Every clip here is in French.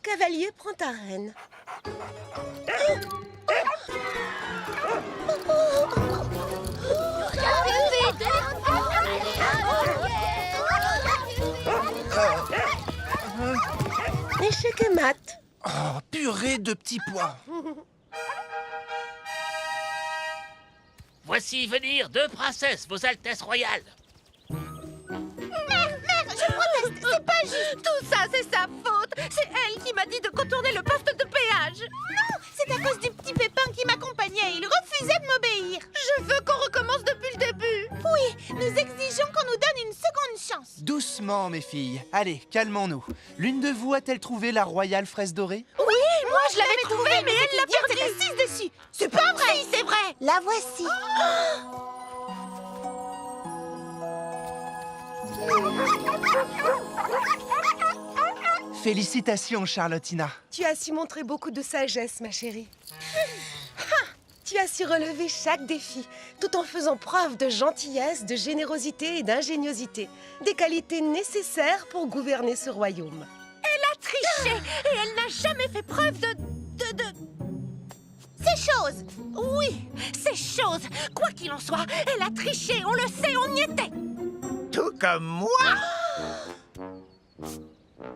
cavalier prend ta reine. Échec et mat. Oh, purée de petits pois. Voici venir deux princesses, vos altesses royales. Mère, je proteste, c'est pas juste. Tout ça, c'est sa faute. C'est elle qui m'a dit de contourner le poste de péage. Non, c'est à cause du petit Pépin qui m'accompagnait. Il refusait de m'obéir. Je veux qu'on recommence depuis le début. Oui, nous exigeons qu'on nous donne une seconde chance. Doucement, mes filles. Allez, calmons-nous. L'une de vous a-t-elle trouvé la royale fraise dorée? Oui, moi je l'avais trouvée, mais elle l'a perdue. Elle s'est assise dessus. C'est pas vrai. Si, c'est vrai. La voici. Félicitations, Charlottina. Tu as su montrer beaucoup de sagesse, ma chérie. Tu as su relever chaque défi, tout en faisant preuve de gentillesse, de générosité et d'ingéniosité. Des qualités nécessaires pour gouverner ce royaume. Elle a triché et elle n'a jamais fait preuve de... Ces choses. Oui, ces choses. Quoi qu'il en soit, elle a triché, on le sait, on y était. Tout comme moi.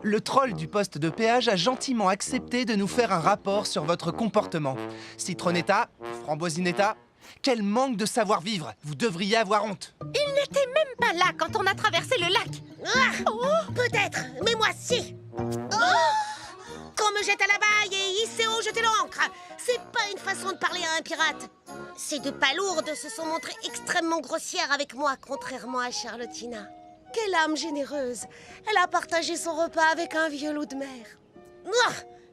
Le troll du poste de péage a gentiment accepté de nous faire un rapport sur votre comportement. Citronetta, Framboisinetta, quel manque de savoir-vivre! Vous devriez avoir honte! Il n'était même pas là quand on a traversé le lac. Peut-être, mais moi si. Qu'on me jette à la baille et hissez haut, jeter l'ancre. C'est pas une façon de parler à un pirate. Ces deux palourdes se sont montrées extrêmement grossières avec moi, contrairement à Charlottina. Quelle âme généreuse! Elle a partagé son repas avec un vieux loup de mer.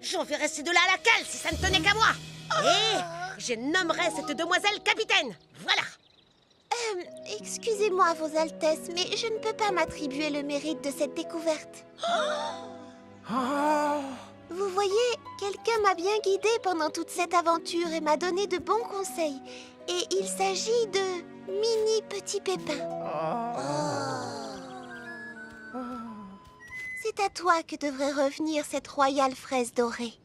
J'enverrais ces deux-là à la cale si ça ne tenait qu'à moi. Et je nommerais cette demoiselle capitaine. Voilà. Excusez-moi, Vos Altesses, mais je ne peux pas m'attribuer le mérite de cette découverte. Vous voyez, quelqu'un m'a bien guidée pendant toute cette aventure et m'a donné de bons conseils. Et il s'agit de Mini Petit Pépin. C'est à toi que devrait revenir cette royale fraise dorée.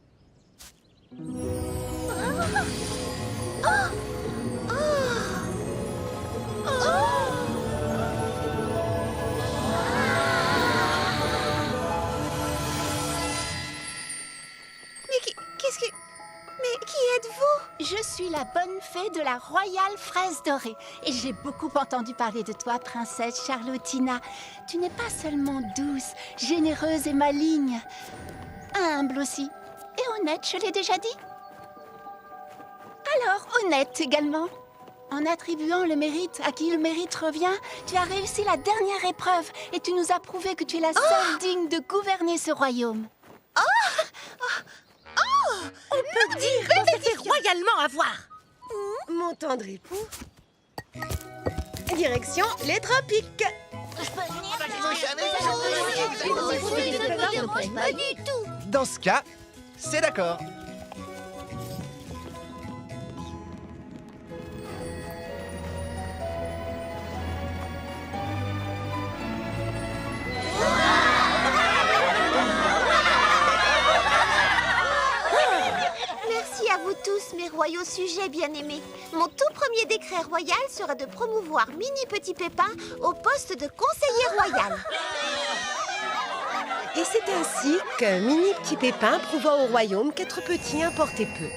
Mais qui êtes-vous? Je suis la bonne fée de la royale fraise dorée. Et j'ai beaucoup entendu parler de toi, princesse Charlottina. Tu n'es pas seulement douce, généreuse et maligne. Humble aussi. Et honnête, je l'ai déjà dit. Alors, honnête également. En attribuant le mérite à qui le mérite revient, tu as réussi la dernière épreuve et tu nous as prouvé que tu es la seule digne de gouverner ce royaume. On peut dire qu'on s'est fait royalement avoir. Mon tendre époux. Direction les tropiques. Pas du tout. Dans ce cas, c'est d'accord. Merci à vous tous, mes royaux sujets bien-aimés. Mon tout premier décret royal sera de promouvoir Mini Petit Pépin au poste de conseiller royal. Et c'est ainsi que Mini Petit Pépin prouva au royaume qu'être petit importait peu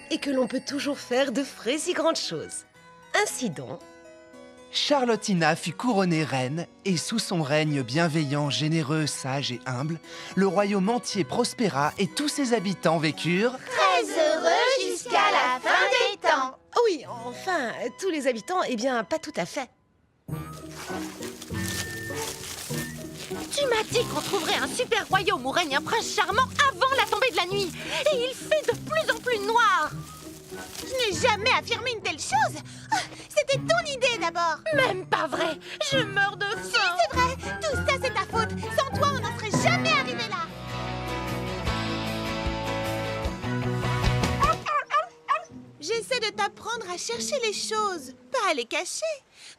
et que l'on peut toujours faire de vraies et grandes choses. Ainsi donc, Charlottina fut couronnée reine et sous son règne bienveillant, généreux, sage et humble, le royaume entier prospéra et tous ses habitants vécurent Très heureux jusqu'à la fin des temps. oui, enfin, tous les habitants, eh bien, pas tout à fait. Tu m'as dit qu'on trouverait un super royaume où règne un prince charmant avant la tombée de la nuit. Et il fait de plus en plus noir. Je n'ai jamais affirmé une telle chose. C'était ton idée d'abord. Même pas vrai. Je meurs de Si, faim. c'est vrai. Tout ça, c'est ta faute. Sans toi, on n'en serait jamais arrivé là. J'essaie de t'apprendre à chercher les choses, pas à les cacher.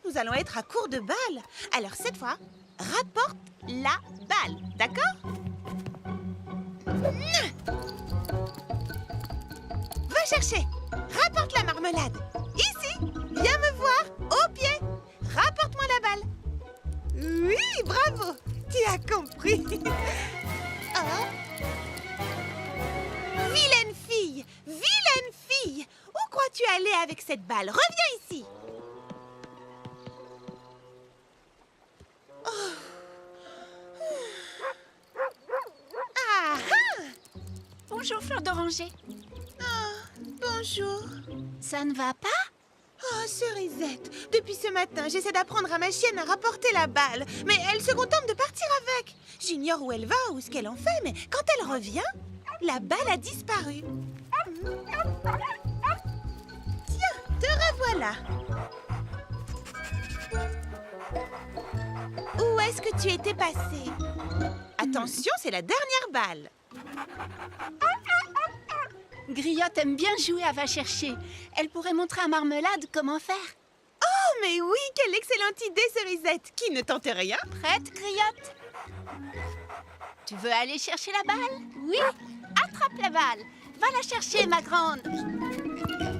Nous allons être à court de balles. Alors cette fois, rapporte la balle, d'accord? chercher. Rapporte la marmelade. Ici, viens me voir, au pied. Rapporte-moi la balle. Oui, bravo. Tu as compris. Oh. Vilaine fille, vilaine fille. Où crois-tu aller avec cette balle? Reviens ici. Ah ah. Bonjour, Fleur d'Oranger. Bonjour. Ça ne va pas? Oh, Cerisette, depuis ce matin, j'essaie d'apprendre à ma chienne à rapporter la balle, mais elle se contente de partir avec. J'ignore où elle va ou ce qu'elle en fait, mais quand elle revient, la balle a disparu. Tiens, te revoilà. Où est-ce que tu étais passée? Attention, c'est la dernière balle. Griotte aime bien jouer à va chercher. Elle pourrait montrer à Marmelade comment faire. Oh, mais oui, quelle excellente idée, Cerisette. Qui ne tente rien? Prête, Griotte? Tu veux aller chercher la balle? Oui. Attrape la balle. Va la chercher, ma grande.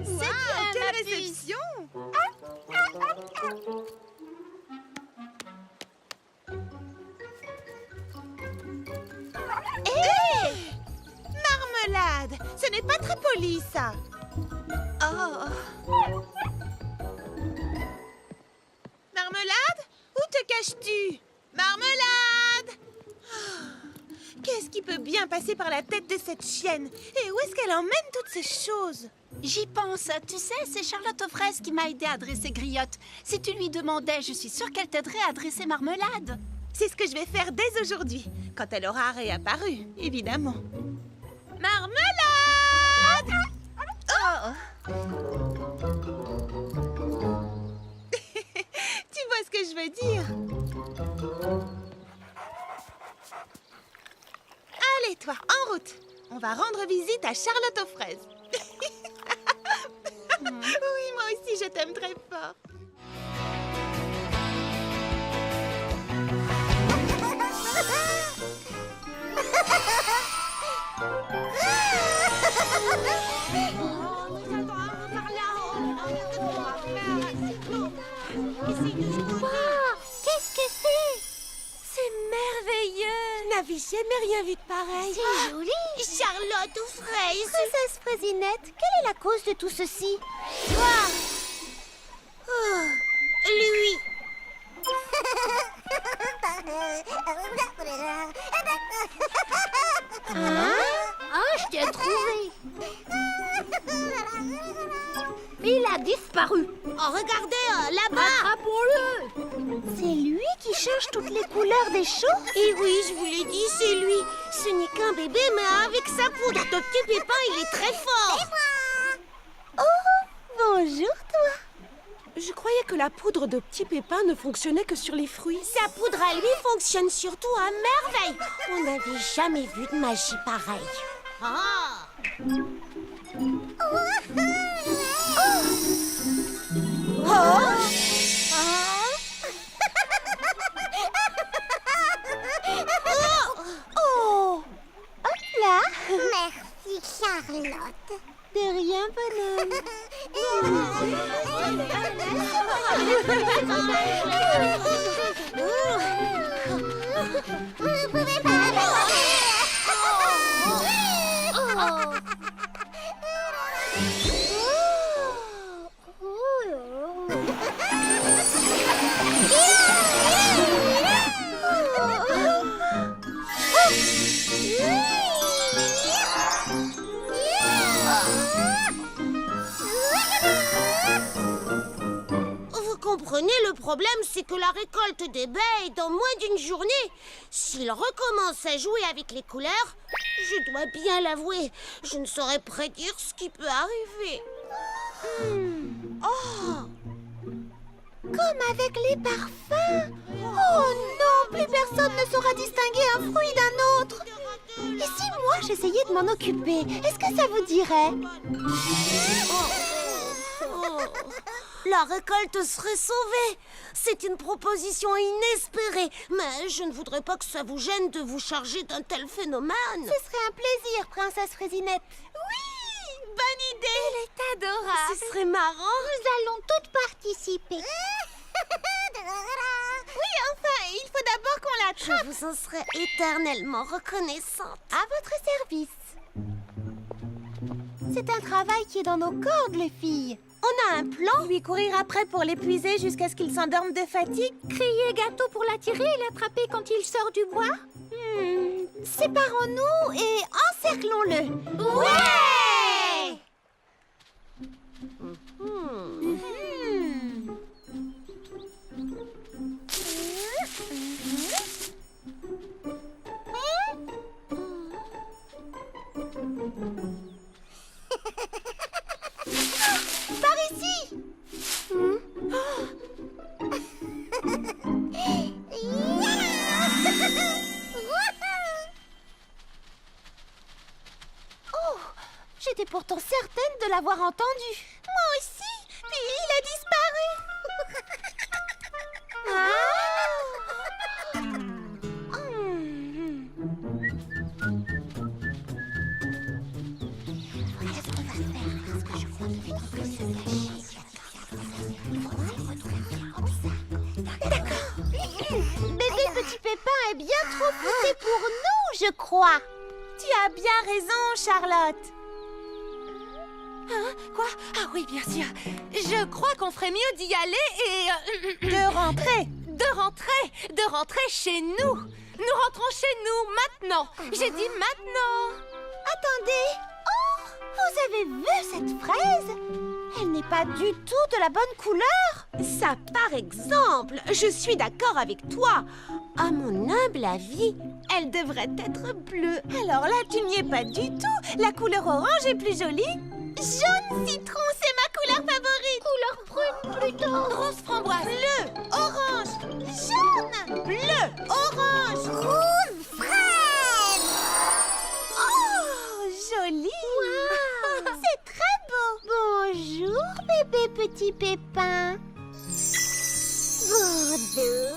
Wow, quelle réception! Hé! Marmelade! Ce n'est pas très poli, ça. Oh. Marmelade? Où te caches-tu? Marmelade! Qu'est-ce qui peut bien passer par la tête de cette chienne? Et où est-ce qu'elle emmène toutes ces choses? J'y pense. Tu sais, c'est Charlotte aux fraises qui m'a aidé à dresser Griotte. Si tu lui demandais, je suis sûre qu'elle t'aiderait à dresser Marmelade. C'est ce que je vais faire dès aujourd'hui, quand elle aura réapparu, évidemment. Marmelade! Oh. Tu vois ce que je veux dire? Allez, toi, en route. On va rendre visite à Charlotte aux fraises. Oui, moi aussi, je t'aime très fort. Qu'est-ce que c'est? C'est merveilleux! Je n'avais jamais rien vu de pareil. C'est joli. Charlotte aux fraises! Princesse Fraisinette, quelle est la cause de tout ceci? Toi! Oh, lui! Ah, je t'ai trouvé. Il a disparu. Oh, regardez, là-bas! Attrapons-le. C'est lui qui change toutes les couleurs des choses? Et oui, je vous l'ai dit, c'est lui. Ce n'est qu'un bébé, mais avec sa poudre de petit pépin, il est très fort. Oh, bonjour toi. Je croyais que la poudre de petit pépin ne fonctionnait que sur les fruits. Sa poudre à lui fonctionne surtout à merveille. On n'avait jamais vu de magie pareille. Ah! Oh, hop là. Merci Charlotte. De rien, bonhomme. Vous ne pouvez pas Vous comprenez, le problème, c'est que la récolte des baies est dans moins d'une journée. S'il recommence à jouer avec les couleurs, je dois bien l'avouer, je ne saurais prédire ce qui peut arriver. Oh! comme avec les parfums. Oh non, plus personne ne saura distinguer un fruit d'un autre. Et si moi j'essayais de m'en occuper, est-ce que ça vous dirait? La récolte serait sauvée. C'est une proposition inespérée, mais je ne voudrais pas que ça vous gêne de vous charger d'un tel phénomène. Ce serait un plaisir, princesse Fraisinette. Oui, bonne bonne idée. Elle est adorable. Ce serait marrant. Nous allons toutes participer. Oui, enfin, il faut d'abord qu'on l'attrape. Je vous en serai éternellement reconnaissante. À votre service. C'est un travail qui est dans nos cordes, les filles. On a un plan. Lui courir après pour l'épuiser jusqu'à ce qu'il s'endorme de fatigue. Crier gâteau pour l'attirer et l'attraper quand il sort du bois. Séparons-nous et encerclons-le. Ouais! Par ici. Oh, j'étais pourtant certaine de l'avoir entendu. Moi aussi. Puis il a disparu. Bébé Petit Pépin est bien trop poussé pour nous, je crois. Tu as bien raison, Charlotte. Hein? Quoi? Ah oui, bien sûr. Je crois qu'on ferait mieux d'y aller et... De rentrer. De rentrer chez nous. Nous rentrons chez nous, maintenant. J'ai dit maintenant. Attendez. Oh, vous avez vu cette fraise? Elle n'est pas du tout de la bonne couleur. Ça, par exemple, je suis d'accord avec toi. À mon humble avis, elle devrait être bleue. Alors là, tu n'y es pas du tout. La couleur orange est plus jolie. Jaune citron, c'est ma couleur favorite. Couleur prune plutôt. Rose framboise. Bleu, orange, Jaune. bleu, orange. Rouge fraise. Oh, jolie. C'est très beau. Bonjour, bébé Petit Pépin. Bonjour.